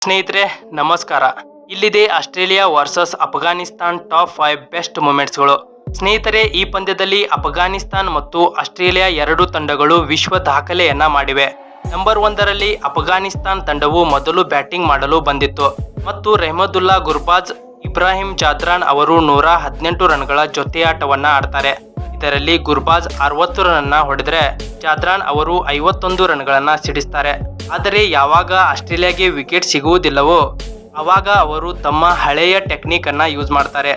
ಸ್ನೇಹಿತರೆ ನಮಸ್ಕಾರ. ಇಲ್ಲಿದೆ Australia versus Afghanistan top 5 best ಮೂಮೆಂಟ್ಸ್ಗಳು. ಸ್ನೇಹಿತರೆ, ಈ ಪಂದ್ಯದಲ್ಲಿ ಅಫ್ಘಾನಿಸ್ತಾನ್ ಮತ್ತು ಆಸ್ಟ್ರೇಲಿಯಾ ಎರಡು ತಂಡಗಳು ವಿಶ್ವ ದಾಖಲೆಯನ್ನ ಮಾಡಿವೆ. ನಂಬರ್ 1ರಲ್ಲಿ ಅಫ್ಘಾನಿಸ್ತಾನ್ ತಂಡವು ಮೊದಲು ಬ್ಯಾಟಿಂಗ್ ಮಾಡಲು ಬಂದಿತ್ತು ಮತ್ತು ರೆಹಮದುಲ್ಲಾ ಗುರ್ಬಾಜ್, ಇಬ್ರಾಹಿಂ ಜಾದ್ರಾನ್ ಅವರು 118 ರನ್ಗಳ ಜೊತೆಯಾಟವನ್ನ ಆಡ್ತಾರೆ. ಇದರಲ್ಲಿ ಗುರ್ಬಾಜ್ 60 ರನ್ನ ಹೊಡೆದರೆ ಜಾದ್ರಾನ್ ಅವರು 51 ರನ್ಗಳನ್ನ ಸಿಡಿಸ್ತಾರೆ. ಆದರೆ ಯಾವಾಗ ಆಸ್ಟ್ರೇಲಿಯಾಗೆ ವಿಕೆಟ್ ಸಿಗುವುದಿಲ್ಲವೋ ಆವಾಗ ಅವರು ತಮ್ಮ ಹಳೆಯ ಟೆಕ್ನಿಕ್ ಅನ್ನ ಯೂಸ್ ಮಾಡ್ತಾರೆ,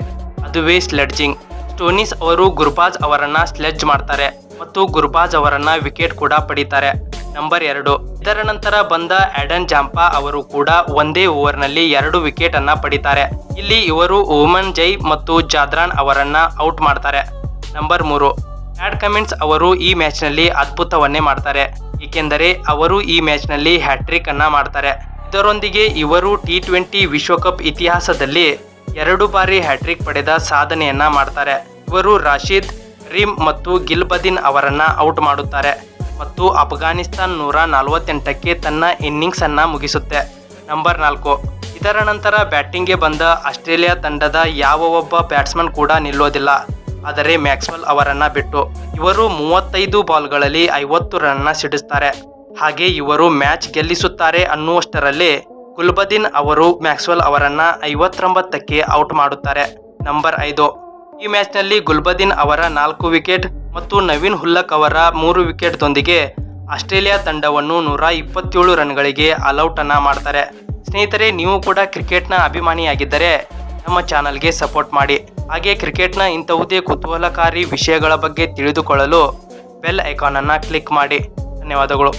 ಅದುವೇ ಸ್ಲೆಡ್ಜಿಂಗ್. ಸ್ಟೋನಿಸ್ ಅವರು ಗುರ್ಬಾಜ್ ಅವರನ್ನ ಸ್ಲೆಡ್ಜ್ ಮಾಡ್ತಾರೆ ಮತ್ತು ಗುರ್ಬಾಜ್ ಅವರನ್ನ ವಿಕೆಟ್ ಕೂಡ ಪಡಿತಾರೆ. ನಂಬರ್ 2, ಇದರ ನಂತರ ಬಂದ ಆಡನ್ ಜಾಂಪಾ ಅವರು ಕೂಡ ಒಂದೇ ಓವರ್ನಲ್ಲಿ 2 ವಿಕೆಟ್ ಅನ್ನ ಪಡಿತಾರೆ. ಇಲ್ಲಿ ಇವರು ಓಮನ್ ಜೈ ಮತ್ತು ಜಾದ್ರಾನ್ ಅವರನ್ನ ಔಟ್ ಮಾಡ್ತಾರೆ. ನಂಬರ್ 3, ಪ್ಯಾಟ್ ಕಮಿನ್ಸ್ ಅವರು ಈ ಮ್ಯಾಚ್ನಲ್ಲಿ ಅದ್ಭುತವನ್ನೇ ಮಾಡ್ತಾರೆ, ಏಕೆಂದರೆ ಅವರು ಈ ಮ್ಯಾಚ್ನಲ್ಲಿ ಹ್ಯಾಟ್ರಿಕ್ ಅನ್ನ ಮಾಡ್ತಾರೆ. ಇದರೊಂದಿಗೆ ಇವರು T20 ವಿಶ್ವಕಪ್ ಇತಿಹಾಸದಲ್ಲಿ 2 ಬಾರಿ ಹ್ಯಾಟ್ರಿಕ್ ಪಡೆದ ಸಾಧನೆಯನ್ನ ಮಾಡ್ತಾರೆ. ಇವರು ರಾಶಿದ್, ರೀಮ್ ಮತ್ತು ಗಿಲ್ಬದಿನ್ ಅವರನ್ನ ಔಟ್ ಮಾಡುತ್ತಾರೆ ಮತ್ತು ಅಫ್ಘಾನಿಸ್ತಾನ್ 148ಕ್ಕೆ ತನ್ನ ಇನ್ನಿಂಗ್ಸ್ ಅನ್ನ ಮುಗಿಸುತ್ತೆ. ನಂಬರ್ 4, ಇದರ ನಂತರ ಬ್ಯಾಟಿಂಗ್ಗೆ ಬಂದ ಆಸ್ಟ್ರೇಲಿಯಾ ತಂಡದ ಯಾವ ಒಬ್ಬ ಬ್ಯಾಟ್ಸ್ಮನ್ ಕೂಡ ನಿಲ್ಲೋದಿಲ್ಲ, ಆದರೆ ಮ್ಯಾಕ್ಸ್ವೆಲ್ ಅವರನ್ನ ಬಿಟ್ಟು. ಇವರು 35 ಬಾಲ್ಗಳಲ್ಲಿ 50 ರನ್ನ ಸಿಡಿಸ್ತಾರೆ. ಹಾಗೆ ಇವರು ಮ್ಯಾಚ್ ಗೆಲ್ಲಿಸುತ್ತಾರೆ ಅನ್ನುವಷ್ಟರಲ್ಲಿ ಗುಲ್ಬದಿನ್ ಅವರು ಮ್ಯಾಕ್ಸ್ವೆಲ್ ಅವರನ್ನ 59ಕ್ಕೆ ಔಟ್ ಮಾಡುತ್ತಾರೆ. ನಂಬರ್ 5, ಈ ಮ್ಯಾಚ್ನಲ್ಲಿ ಗುಲ್ಬದಿನ್ ಅವರ 4 ವಿಕೆಟ್ ಮತ್ತು ನವೀನ್ ಹುಲ್ಲಕ್ ಅವರ 3 ವಿಕೆಟ್ದೊಂದಿಗೆ ಆಸ್ಟ್ರೇಲಿಯಾ ತಂಡವನ್ನು 127 ರನ್ಗಳಿಗೆ ಆಲ್ಔಟ್ ಅನ್ನ ಮಾಡ್ತಾರೆ. ಸ್ನೇಹಿತರೆ, ನೀವು ಕೂಡ ಕ್ರಿಕೆಟ್ನ ಅಭಿಮಾನಿಯಾಗಿದ್ದರೆ ನಮ್ಮ ಚಾನಲ್ಗೆ ಸಪೋರ್ಟ್ ಮಾಡಿ. ಹಾಗೆ ಕ್ರಿಕೆಟ್ನ ಇಂತಹುದೇ ಕುತೂಹಲಕಾರಿ ವಿಷಯಗಳ ಬಗ್ಗೆ ತಿಳಿದುಕೊಳ್ಳಲು ಬೆಲ್ ಐಕಾನ್ ಅನ್ನು ಕ್ಲಿಕ್ ಮಾಡಿ. ಧನ್ಯವಾದಗಳು.